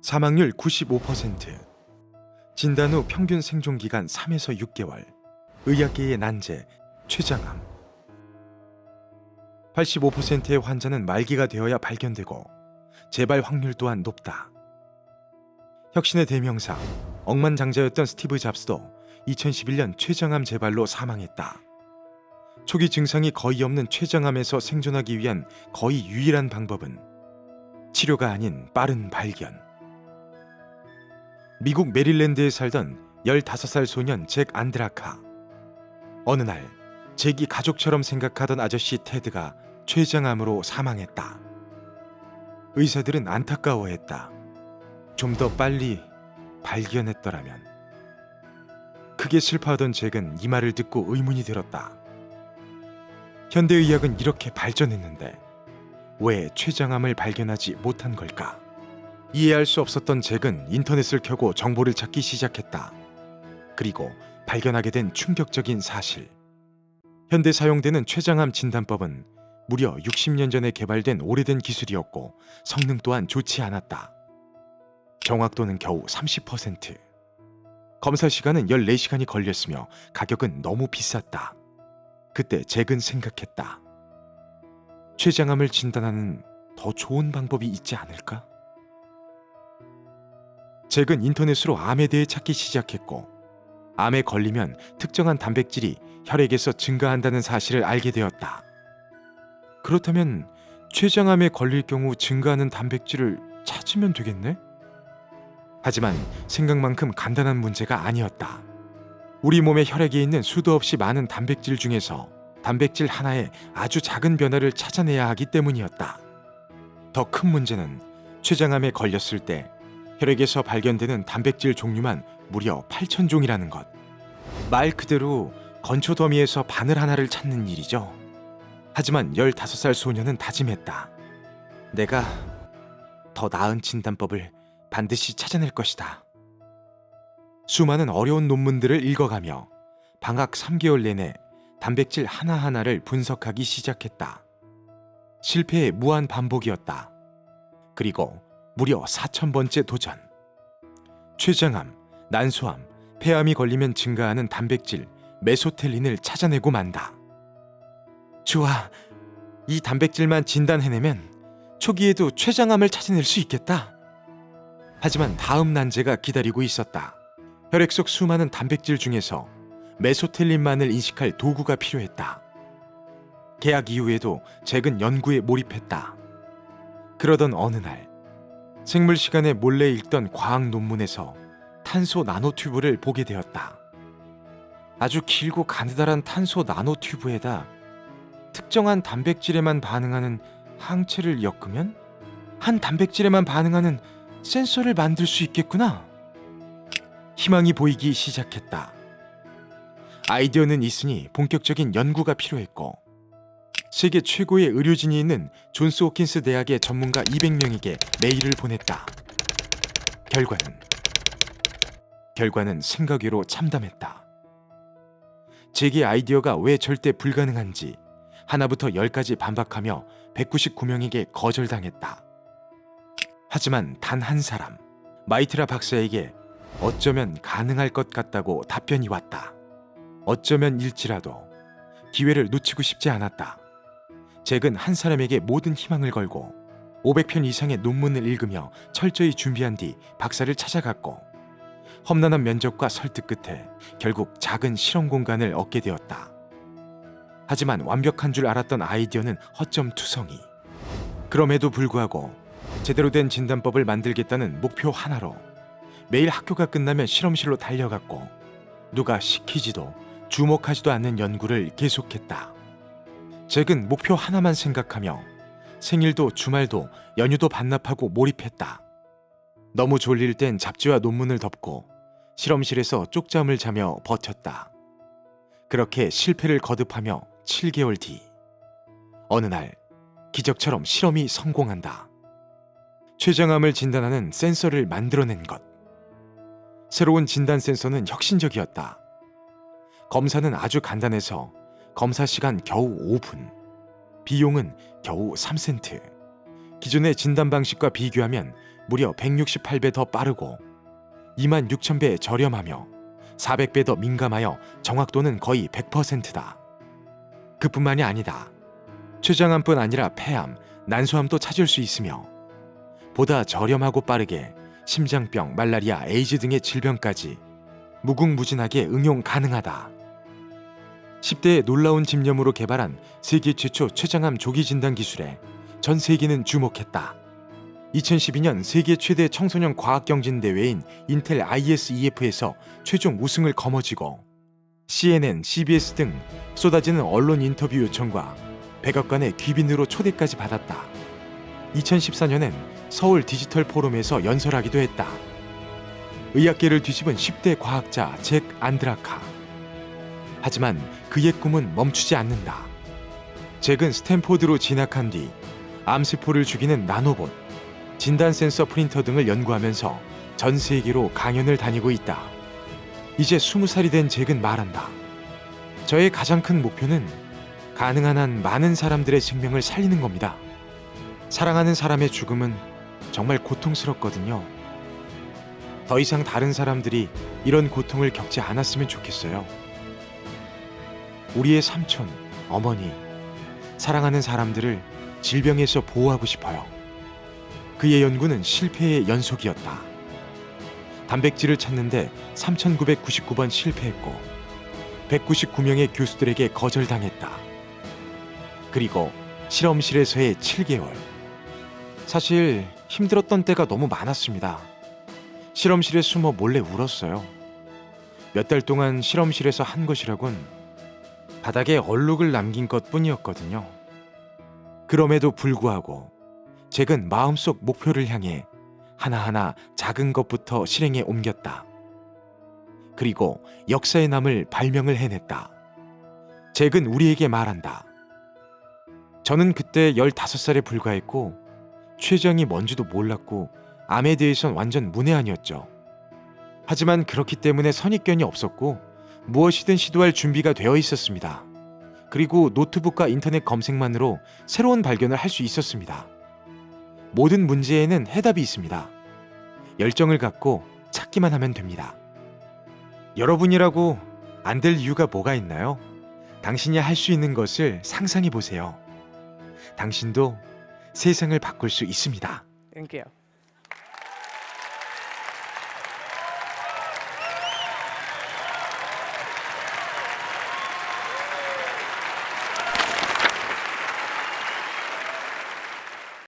사망률 95%, 진단 후 평균 생존 기간 3에서 6개월, 의학계의 난제, 췌장암. 85%의 환자는 말기가 되어야 발견되고 재발 확률 또한 높다. 혁신의 대명사, 억만장자였던 스티브 잡스도 2011년 췌장암 재발로 사망했다. 초기 증상이 거의 없는 췌장암에서 생존하기 위한 거의 유일한 방법은 치료가 아닌 빠른 발견. 미국 메릴랜드에 살던 15살 소년 잭 안드라카. 어느 날 잭이 가족처럼 생각하던 아저씨 테드가 췌장암으로 사망했다. 의사들은 안타까워했다. 좀 더 빨리 발견했더라면. 크게 슬퍼하던 잭은 이 말을 듣고 의문이 들었다. 현대의학은 이렇게 발전했는데 왜 췌장암을 발견하지 못한 걸까? 이해할 수 없었던 잭은 인터넷을 켜고 정보를 찾기 시작했다. 그리고 발견하게 된 충격적인 사실. 현대 사용되는 췌장암 진단법은 무려 60년 전에 개발된 오래된 기술이었고 성능 또한 좋지 않았다. 정확도는 겨우 30%. 검사 시간은 14시간이 걸렸으며 가격은 너무 비쌌다. 그때 잭은 생각했다. 췌장암을 진단하는 더 좋은 방법이 있지 않을까? 잭은 인터넷으로 암에 대해 찾기 시작했고 암에 걸리면 특정한 단백질이 혈액에서 증가한다는 사실을 알게 되었다. 그렇다면 췌장암에 걸릴 경우 증가하는 단백질을 찾으면 되겠네? 하지만 생각만큼 간단한 문제가 아니었다. 우리 몸의 혈액에 있는 수도 없이 많은 단백질 중에서 단백질 하나의 아주 작은 변화를 찾아내야 하기 때문이었다. 더 큰 문제는 췌장암에 걸렸을 때 혈액에서 발견되는 단백질 종류만 무려 8,000종이라는 것. 말 그대로 건초 더미에서 바늘 하나를 찾는 일이죠. 하지만 15살 소년은 다짐했다. 내가 더 나은 진단법을 반드시 찾아낼 것이다. 수많은 어려운 논문들을 읽어가며 방학 3개월 내내 단백질 하나하나를 분석하기 시작했다. 실패의 무한 반복이었다. 그리고 무려 4,000번째 도전. 췌장암, 난소암, 폐암이 걸리면 증가하는 단백질 메소텔린을 찾아내고 만다. 좋아, 이 단백질만 진단해내면 초기에도 췌장암을 찾아낼 수 있겠다. 하지만 다음 난제가 기다리고 있었다. 혈액 속 수많은 단백질 중에서 메소텔린만을 인식할 도구가 필요했다. 개학 이후에도 잭은 연구에 몰입했다. 그러던 어느 날 생물 시간에 몰래 읽던 과학 논문에서 탄소 나노튜브를 보게 되었다. 아주 길고 가느다란 탄소 나노튜브에다 특정한 단백질에만 반응하는 항체를 엮으면 한 단백질에만 반응하는 센서를 만들 수 있겠구나. 희망이 보이기 시작했다. 아이디어는 있으니 본격적인 연구가 필요했고 세계 최고의 의료진이 있는 존스 호킨스 대학의 전문가 200명에게 메일을 보냈다. 결과는 생각 외로 참담했다. 잭의 아이디어가 왜 절대 불가능한지 하나부터 10까지 반박하며 199명에게 거절당했다. 하지만 단 한 사람, 마이트라 박사에게 어쩌면 가능할 것 같다고 답변이 왔다. 어쩌면 일지라도 기회를 놓치고 싶지 않았다. 잭은 한 사람에게 모든 희망을 걸고 500편 이상의 논문을 읽으며 철저히 준비한 뒤 박사를 찾아갔고 험난한 면접과 설득 끝에 결국 작은 실험 공간을 얻게 되었다. 하지만 완벽한 줄 알았던 아이디어는 허점투성이. 그럼에도 불구하고 제대로 된 진단법을 만들겠다는 목표 하나로 매일 학교가 끝나면 실험실로 달려갔고 누가 시키지도 주목하지도 않는 연구를 계속했다. 잭은 목표 하나만 생각하며 생일도 주말도 연휴도 반납하고 몰입했다. 너무 졸릴 땐 잡지와 논문을 덮고 실험실에서 쪽잠을 자며 버텼다. 그렇게 실패를 거듭하며 7개월 뒤 어느 날 기적처럼 실험이 성공한다. 췌장암을 진단하는 센서를 만들어낸 것. 새로운 진단 센서는 혁신적이었다. 검사는 아주 간단해서 검사 시간 겨우 5분, 비용은 겨우 3센트. 기존의 진단 방식과 비교하면 무려 168배 더 빠르고 26,000배 저렴하며 400배 더 민감하여 정확도는 거의 100%다. 그뿐만이 아니다. 췌장암뿐 아니라 폐암, 난소암도 찾을 수 있으며 보다 저렴하고 빠르게 심장병, 말라리아, 에이즈 등의 질병까지 무궁무진하게 응용 가능하다. 10대의 놀라운 집념으로 개발한 세계 최초 췌장암 조기 진단 기술에 전 세계는 주목했다. 2012년 세계 최대 청소년 과학경진 대회인 인텔 ISEF에서 최종 우승을 거머쥐고 CNN, CBS 등 쏟아지는 언론 인터뷰 요청과 백악관의 귀빈으로 초대까지 받았다. 2014년엔 서울 디지털 포럼에서 연설하기도 했다. 의학계를 뒤집은 10대 과학자 잭 안드라카. 하지만 그의 꿈은 멈추지 않는다. 잭은 스탠포드로 진학한 뒤 암세포를 죽이는 나노봇, 진단 센서 프린터 등을 연구하면서 전 세계로 강연을 다니고 있다. 이제 20살이 된 잭은 말한다. 저의 가장 큰 목표는 가능한 한 많은 사람들의 생명을 살리는 겁니다. 사랑하는 사람의 죽음은 정말 고통스럽거든요. 더 이상 다른 사람들이 이런 고통을 겪지 않았으면 좋겠어요. 우리의 삼촌, 어머니, 사랑하는 사람들을 질병에서 보호하고 싶어요. 그의 연구는 실패의 연속이었다. 단백질을 찾는데 3,999번 실패했고 199명의 교수들에게 거절당했다. 그리고 실험실에서의 7개월. 사실 힘들었던 때가 너무 많았습니다. 실험실에 숨어 몰래 울었어요. 몇 달 동안 실험실에서 한 것이라곤 바닥에 얼룩을 남긴 것뿐이었거든요. 그럼에도 불구하고 잭은 마음속 목표를 향해 하나하나 작은 것부터 실행에 옮겼다. 그리고 역사에 남을 발명을 해냈다. 잭은 우리에게 말한다. 저는 그때 15살에 불과했고 췌장이 뭔지도 몰랐고 암에 대해선 완전 문외한이었죠. 하지만 그렇기 때문에 선입견이 없었고 무엇이든 시도할 준비가 되어 있었습니다. 그리고 노트북과 인터넷 검색만으로 새로운 발견을 할 수 있었습니다. 모든 문제에는 해답이 있습니다. 열정을 갖고 찾기만 하면 됩니다. 여러분이라고 안 될 이유가 뭐가 있나요? 당신이 할 수 있는 것을 상상해 보세요. 당신도 세상을 바꿀 수 있습니다. Thank you.